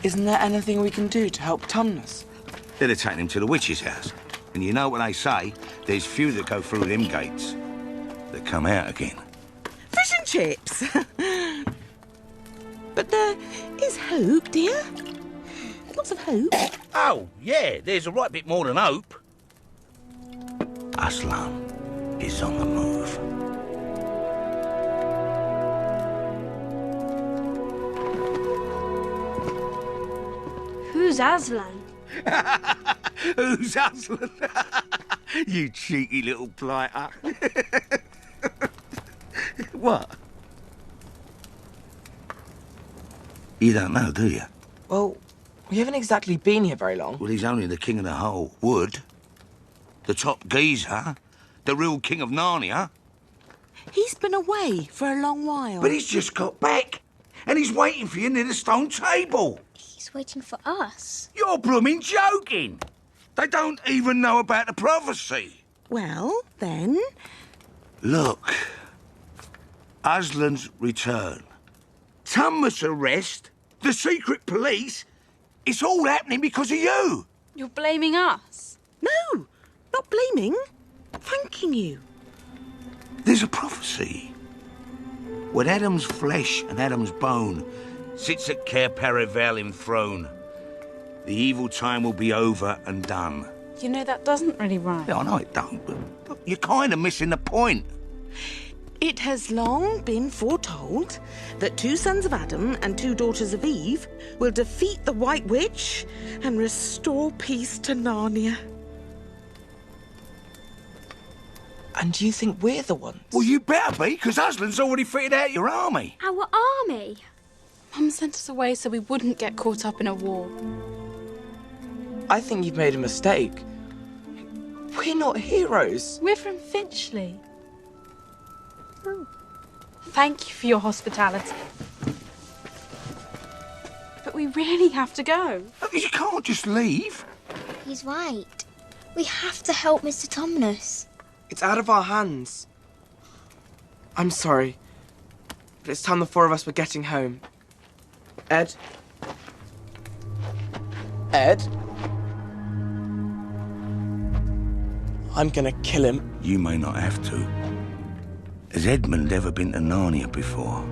Isn't there anything we can do to help Tumnus? They'd have taken him to the witch's house. And you know what they say? There's few that go through them gates that come out again. Fish and chips. But there is hope, dear. Lots of hope. Oh, yeah, there's a right bit more than hope. Aslan is on the move. Who's Aslan? Who's Aslan? You cheeky little blighter. What? You don't know, do you? Well, we haven't exactly been here very long. Well, he's only the king of the whole wood. The top geezer. The real king of Narnia. He's been away for a long while. But he's just got back. And he's waiting for you near the stone table. He's waiting for us. You're blooming joking. They don't even know about the prophecy. Well, then... Look. Aslan's return. Tumnus' arrest. The secret police. It's all happening because of you. You're blaming us? No, not blaming. Thanking you. There's a prophecy. When Adam's flesh and Adam's bone sits at Cair Paravel enthroned, the evil time will be over and done. You know, that doesn't really rhyme. Yeah, I know it don't, but look, you're kind of missing the point. It has long been foretold that 2 sons of Adam and 2 daughters of Eve will defeat the White Witch and restore peace to Narnia. And do you think we're the ones? Well, you better be, because Aslan's already fitted out your army. Our army? Mum sent us away so we wouldn't get caught up in a war. I think you've made a mistake. We're not heroes. We're from Finchley. Thank you for your hospitality. But we really have to go. You can't just leave. He's right. We have to help Mr. Tumnus. It's out of our hands. I'm sorry, but it's time the 4 of us were getting home. Ed? Ed? I'm gonna kill him. You may not have to. Has Edmund ever been to Narnia before?